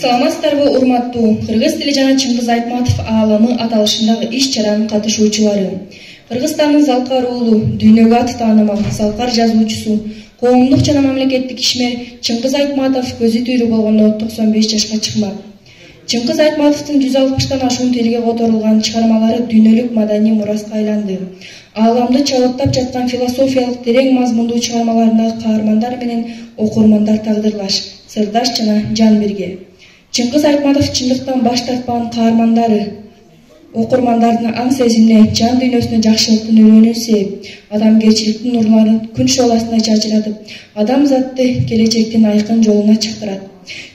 Саламатсыздарбы, урматтуу Кыргыз тили жана Чыңгыз Айтматов аламы аталышындагы иш-чаранын катышуучулары. Кыргызстандын Залкар уулу, дүйнөгө аты таанымал Залкар жазуучусу, коомдук жана мамлекеттик ишмер Чыңгыз Айтматов көзү түйрүү болгондо 95 жашка чыкмак. Чыңгыз Айтматовдун 160тан ашуун тилге которулган чыгармалары дүйнөлүк маданий мураска айланды. Ааламды чалыктап жаткан философиялык терең мазмундуу чыгармаларындагы каармандар менен окурмандар тагдырлаш, сырдаш жана жан берге. Чыңгыз Айтматов чындыктан баш тартпаган каармандары окурмандардын аң сезимине, жан дүйнөсүнө жакшылыктын өрөөнүн сээп, адамгерчиликтин нурларын күн шооласына чачыратып, адамзатты келечектин айкын жолуна чакырат.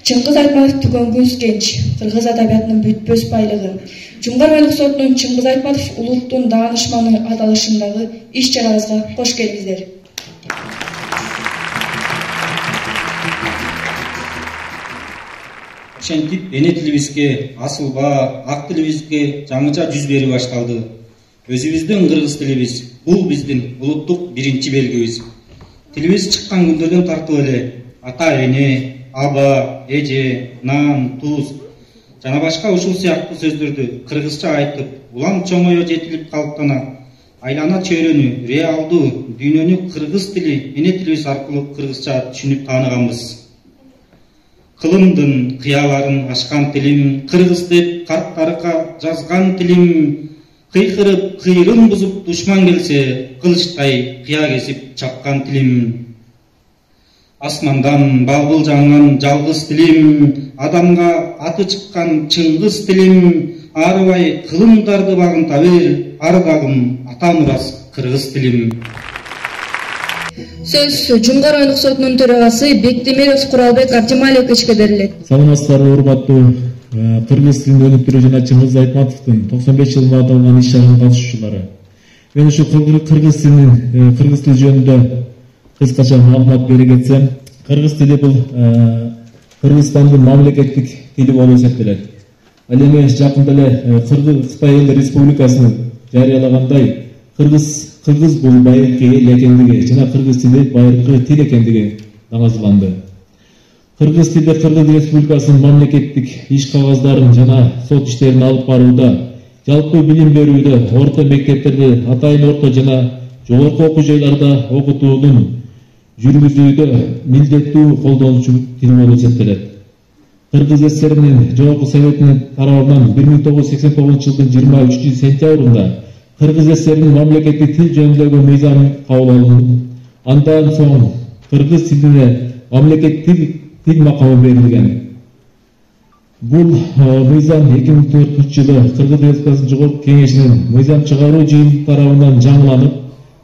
Чыңгыз Айтматов түгөнгүс кенч, кыргыз адабиятынын бүтпөс байлыгы. Жумгар Байлык сотунун Чыңгыз Айтматов улуттун даанышманы аталышындагы иш-чарабызга кош келиңиздер. Ошентип эне тилибизге, асылба, ак тилибизге жаңыча жүз бери башталды. Өзүбүздүн кыргыз тилибиз, бул биздин улуттук биринчи белгибиз. Тилибиз чыккан күндөрдөн тартып эле ата эне, аба, эже, нан, туз жана башка ушул сыяктуу сөздөрдү кыргызча айтып, улам чоңое жетилип калыптана, айлана чөйрөнү, реалдуу дүйнөнү кыргыз тили, эне тилибиз аркылуу кыргызча түшүнүп тааныганбыз. Кылымдын кыяларын ашкан тилим, кыргыз деп карттарга жазган тилим, кыйкырып, кыйрын бузуп душман келсе, кылычтай кыя кесип чапкан тилим. Асмандан балбыл жаңган жалгыз тилим, адамга аты чыккан чыңгыз тилим, арыбай кылымдарды багынта бер, ардагым ата мурас кыргыз тилим. Сөз Жумгар Байлык сотунун төрагасы Бектемиров Куралбек Абдималиевичке берилет. Саламатсыздарбы, урматтуу кыргыз тилин өнүктүрүү жана Чыңгыз Айтматовдун 95 жылына аталган иш-чаранын катышуучулары. Мен ушу кыргыз тили жөнүндө кыскача маалымат бере кетсем, кыргыз тили бул Кыргызстандын мамлекеттик тили болуп эсептелет. Ал эми жакында эле Кытай Эл Республикасы жарыялагандай, кыргыз бул байыркы эл экендиги жана кыргыз тили байыркы тил экендиги даңазаланды. Кыргыз тили Кыргыз Республикасынын мамлекеттик иш кагаздарын жана сот иштерин алып барууда, жалпы билим берүүдө, орто мектептерде, атайын орто жана жогорку окуу жайларда окутуунун жүргүзүүдө милдеттүү колдонуучу тил болуп эсептелет. Кыргыз ССРнин Жогорку Советинин тарабынан 1989 жылдын 23 сентябрында Кыргыз ССРнин мамлекеттик тил жөнүндөгү мыйзам кабыл алынып, андан соң кыргыз тилине мамлекеттик тил макамы берилген. Бул мыйзам 2004 жылы Кыргыз Республикасынын Жогорку Кеңешинин мыйзам чыгаруу жыйынтыгы тарабынан жаңыланып,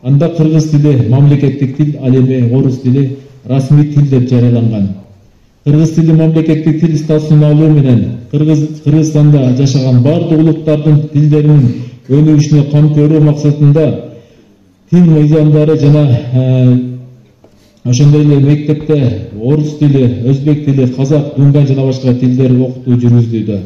анда кыргыз тили мамлекеттик тил, ал эми орус тили расмий тил деп жарыяланган. Кыргыз тили мамлекеттик тил статусун алуу менен Кыргызстанда жашаган бардык улуттардын тилдеринин өнүгүшүнө кам көрүү максатында тил мыйзамдары жана ошондой эле мектепте орус тили, өзбек тили, казак, дунган жана башка тилдер окутуу жүргүзүлүүдө.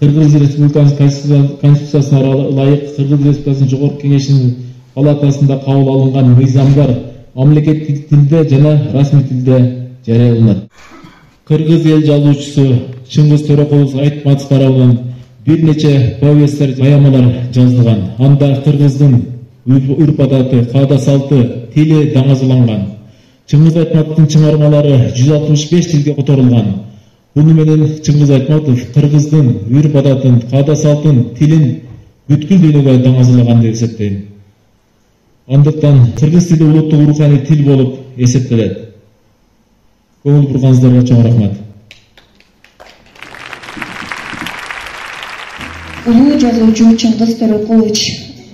Кыргыз Республикасынын конституциясына ылайык Кыргыз Республикасынын Жогорку Кеңешинин палатасында кабыл алынган мыйзамдар мамлекеттик тилде жана расмий тилде жарыяланат. Кыргыз эл жазуучусу Чыңгыз Төрөкулов Айтматов тарабынан бир нече повесттер, поэмалар жазылган. Анда кыргыздын үрп адаты, каада салты, тили даңазаланган. Чыңгыз Айтматовдун чыгармалары 165 тилге которулган. Буну менен Чыңгыз Айтматов кыргыздын үрп адатын, каада салтын, тилин бүткүл дүйнөгө даңазалаган деп эсептейм. Андыктан кыргыз тили улуттук руханий тил болуп эсептелет. Көңүл бурганыңыздарга чоң рахмат. Улуу жазуучу Чыңгыз Төрөкулович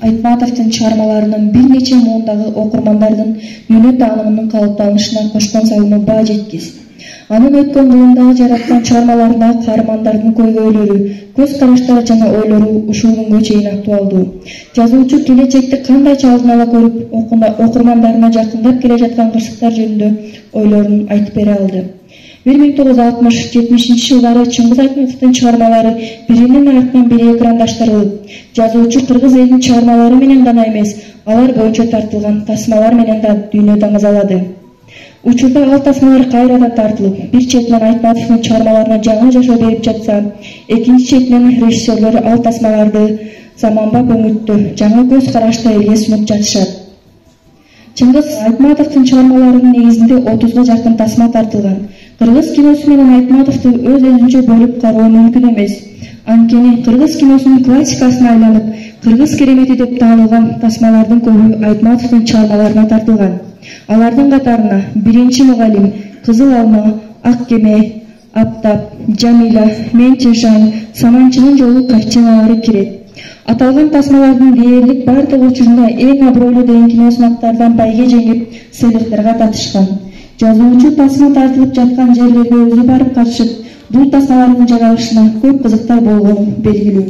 Айтматовдун чыгармаларынын бир нече муундагы окурмандардын дүйнө таанымынын калыптанышына кошкон салымы баа жеткис. Анын өткөн кылымдагы жараткан чыгармаларындагы каармандардын көйгөйлөрү, көз караштары жана ойлору ушул күнгө чейин актуалдуу. Жазуучу келечекти кандайча алдын ала көрүп, окурмандарына жакындап келе жаткан кырсыктар жөнүндө ойлорун айтып бере алды. 1960-70 жылдары Чыңгыз Айтматовдун чыгармалары биринин артынан бири экрандаштырылып, жазуучу кыргыз элинин чыгармалары менен гана эмес, алар боюнча тартылган тасмалар менен да дүйнө таңазалады. Учурда ал тасмалар кайрадан тартылып, бир четинен Айтматовдун чыгармаларына жаңы жашоо берип жатса, экинчи четинен режиссерлор ал тасмаларды заманбап өңүттү, жаңы көз карашта элге сунуп жатышат. Чыңгыз Айтматовдун чыгармаларынын негизинде 30га жакын тасма тартылган. Кыргыз киносу менен Айтматовду өз өзүнчө бөлүп кароо мүмкүн эмес. Анткени кыргыз киносунун классикасына айланып, кыргыз керемети деп таанылган тасмалардын көбү Айтматовдун чыгармаларына тартылган. Алардын катарына Биринчи мугалим, Кызыл алма, Ак кеме, Аптап, Жамиля, Мен Чыншан, Саманчынын жолу картиналары кирет. Аталган тасмалардын дээрлик бардык учурунда эң абройлуу деген киносунактардан байге жеңип, сыйлыктарга татышкан. Жазуучу тасма тартылып жаткан жерлерге өзү барып катышып, бул тасмалардын жаралышына көп кызыктар болгону белгилүү.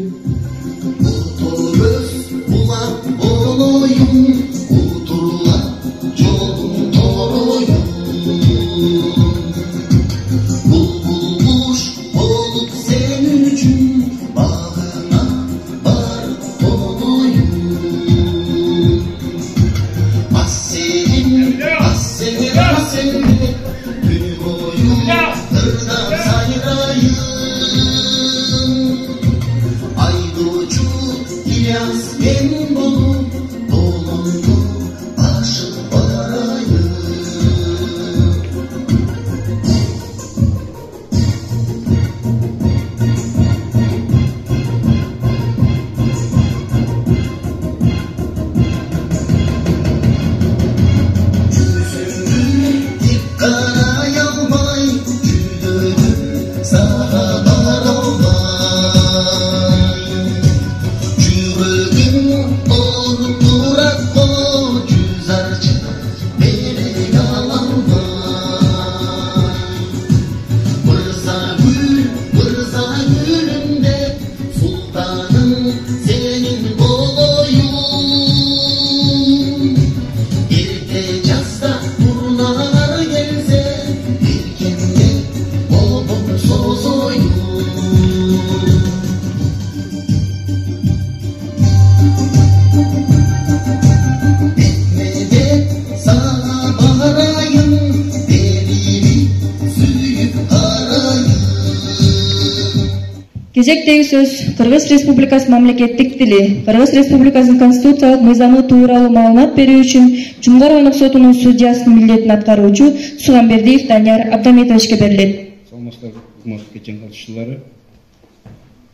Кезектеги сөз Кыргыз Республикасы мамлекеттик тили, Кыргыз Республикасынын конституциялык мыйзамы тууралуу маалымат берүү үчүн Жумгар райондук сотунун судьясынын милдетин аткаруучу Суганбердиев Данияр Абдамитовичке берилет. Саламатсыздар, урматтуу кечен катышуучулар.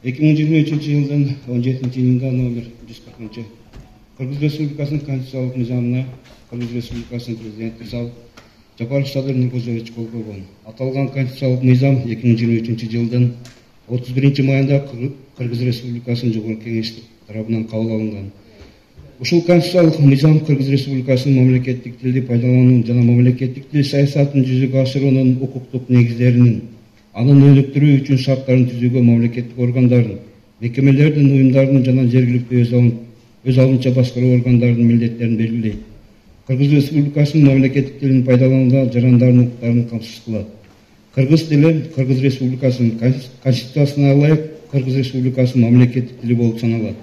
2023 жылдын 17-июнда номер 140 Кыргыз Республикасынын конституциялык мыйзамына Кыргыз Республикасынын президенти Жапаров Садыр Никозович кол койгон. Аталган конституциялык мыйзам 2023 жылдын 31 майында Кыргыз Республикасынын Жогорку Кеңеши тарабынан кабыл алынган. Ушул конституциялык мыйзам Кыргыз Республикасынын мамлекеттик тилди пайдалануу жана мамлекеттик тил саясатын жүзөгө ашыруунун укуктук негиздеринин, анын өнүктүрүү үчүн шарттарын түзүүгө мамлекеттик органдардын, мекемелердин, уюмдардын жана жергиликтүү өз алынча башкаруу органдарынын милдеттерин белгилейт. Кыргыз Республикасынын мамлекеттик тилин пайдаланууда жарандардын укуктарын камсыз кылат. Кыргыз тили Кыргыз Республикасынын конституциясына ылайык Кыргыз Республикасынын мамлекеттик тили болуп саналат.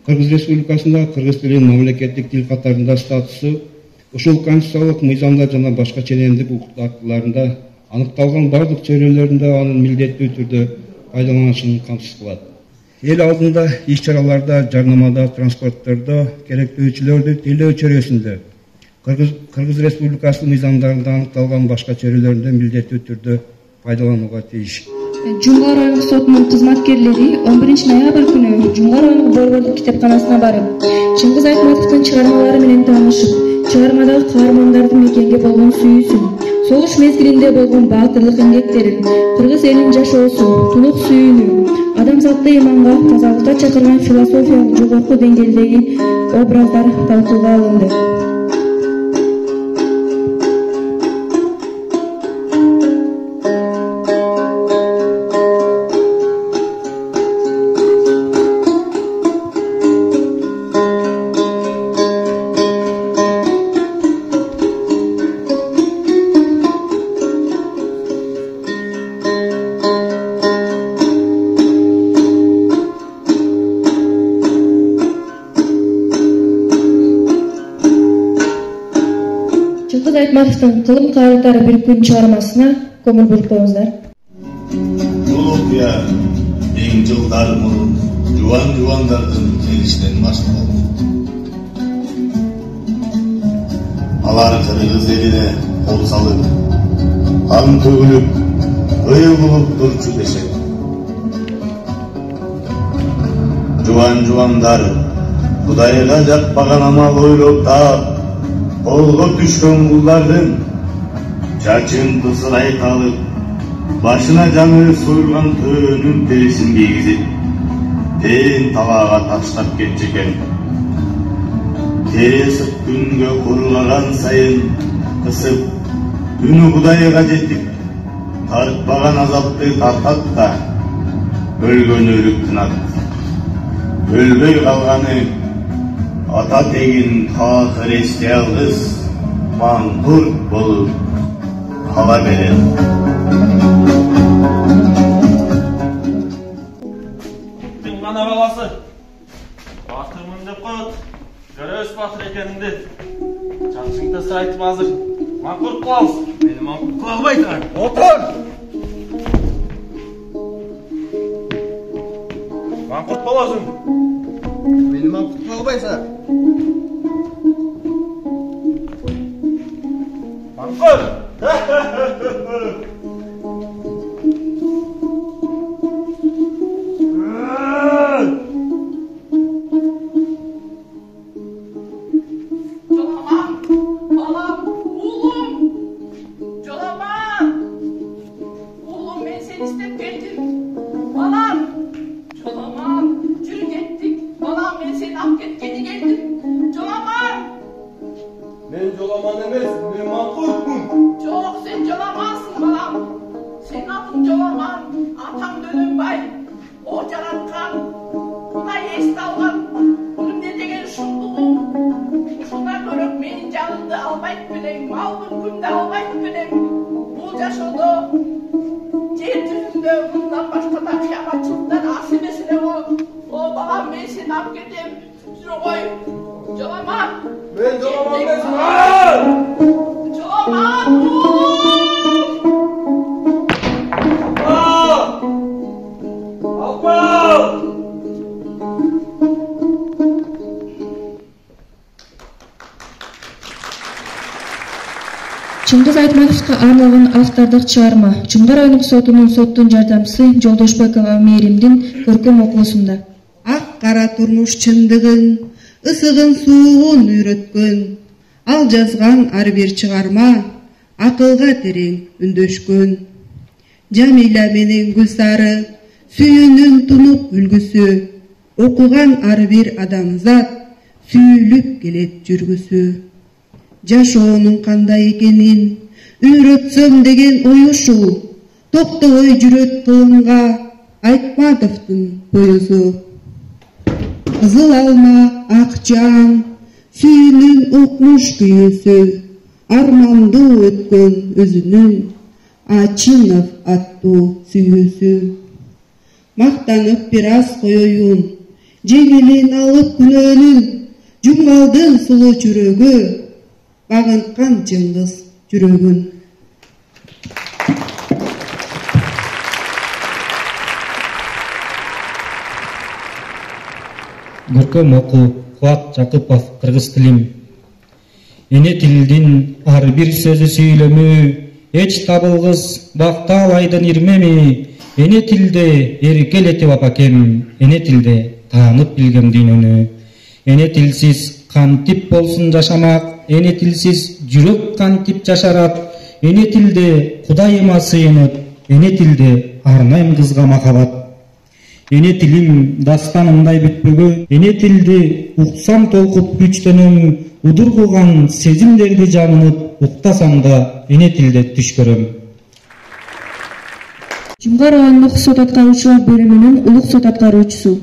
Кыргыз Республикасында кыргыз тилинин мамлекеттик тил катарында статусу ушул конституциялык мыйзамда жана башка ченемдик укук актыларында аныкталган бардык чөйрөлөрүндө анын милдеттүү түрдө пайдаланылышын камсыз кылат. Эл алдында иш-чараларда, жарнамада, транспорттордо керектүүчүлөрдү тилдөө чөйрөсүндө Кыргыз Республикасынын мыйзамдарында аныкталган башка чөйрөлөрүндө милдеттүү түрдө пайдаланууга тийиш. Жумгар райондук сотунун кызматкерлери 11 ноябрь күнү Жумгар райондук борбордук китепканасына барып, Чыңгыз Айтматовдун чыгармалары менен таанышып, чыгармадагы каармандардын мекенге болгон сүйүүсүн, согуш мезгилинде болгон баатырлык эмгектерин, кыргыз элинин жашоосун, тунук сүйүүнү, адамзатты иманга, тазалыкка чакырган философиялык жогорку деңгээлдеги образдар талкууга алынды. Чыңгыз Айтматовдун Кылым кайраттары бир күн чыгармасына көңүл буруп коюңуздар. Бул окуя 1000 жылдар мурун жубандардын келишинен башталды. Алар кыргыз элине кол салып, кан төгүлүп, ыйылып турчу дешет. Жубандар Кудайга жакпаган амал ойлоп таап, колго түшкөн кулдардын чачын тысырай калып, башына жаңы союлган төөнүн терисин кийгизип, тен талаага таштап кетчү экен. Тересип күнгө курулаган сайын кысып, күнү Кудайга жетип, тартпаган азапты тартат да, өлгөн өлүк тынат. Өлбөй калганы ата тегин таахыр эсте алгыс, маңкурт болуп кала берет. Ана баласы батырмын деп коет, көрөбүз батыр экенинди. Жакшыңды айтып азыр маңкурт кылабыз. Мени маңкурт кыла албайсың. Отур. Маңкурт болосуң. Мени маңкурт кыла албайсың. Маңкурт. Ben Jolaman emez, ben Mankurt'um. Çok sen Jolamazsın balam. Senin adın Jolaman, atan Dönünbay. O yaratkan, buna est algan. Bunun ne degen şunluğum. Şuna görüp menin canımda albayt bileyim. Maldım günde albayt bileyim. Bu yaşadı. Cehdüzünde bundan başka da kıyamatçılıktan asimesine o balam ben seni affedeyim. Şunu koy. Jolaman. Ben Jolaman emezim. Jolaman. Чыңгыз Айтматовго арналган автордук чыгарма Чыңгар райондук сотунун соттун жардамчысы Жолдошбекова Мээримдин көркөм окуусунда. Ак кара турмуш чындыгын, ысыгын суугун үйрөткөн, ал жазган ар бир чыгарма акылга терең үндөшкөн. Жамиля менен Гүлсары сүйүүнүн тунук үлгүсү, окуган ар бир адамзат сүйүлүп келет жүргүсү. Жашоонун кандай экенин үйрөтсөм деген ой ушул, токтобой жүрөт кылымга Айтматовдун поюзу. Кызыл алма, ак жан, сүйүүнүн укмуш күйүүсү, армандуу өткөн өзүнүн Ачинов аттуу сүйүүсү. Мактанып бир аз коеюн, жеңилин алып күнөөнүн, жумгалдын сулуу жүрөгү, багынткан Чыңгыз жүрөгүн. Көркөм окуу Кубат Жакыпов, кыргыз тилим. Эне тилдин ар бир сөзү сүйлөмү, эч табылгыс бакталайдын ирмеми. Эне тилде эркелетип апакем, эне тилде таанып билгем дүйнөнү. Эне тилсиз кантип болсун жашамак, эне тилсиз жүрөк кантип жашарат. Эне тилде Кудайыма сыйынып, эне тилде арнайм кызга махабат. Эне тилим дастанымдай бүтпөгөн, эне тилди уксам толкуп күчтөнөм, удургуган сезимдерди жабынып, уктасам да эне тилде түш көрөм. Чыңгар райондук сот аткаруучулар бөлүмүнүн улук сот аткаруучусу.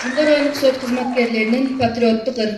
Жумгар райондук сот кызматкерлеринин патриоттук ыр.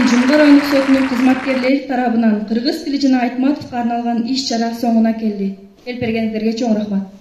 Жумгар райондук сотунун кызматкерлери тарабынан кыргыз тили жана Айтматовго арналган иш-чара соңуна келди. Келип бергениңерге чоң рахмат.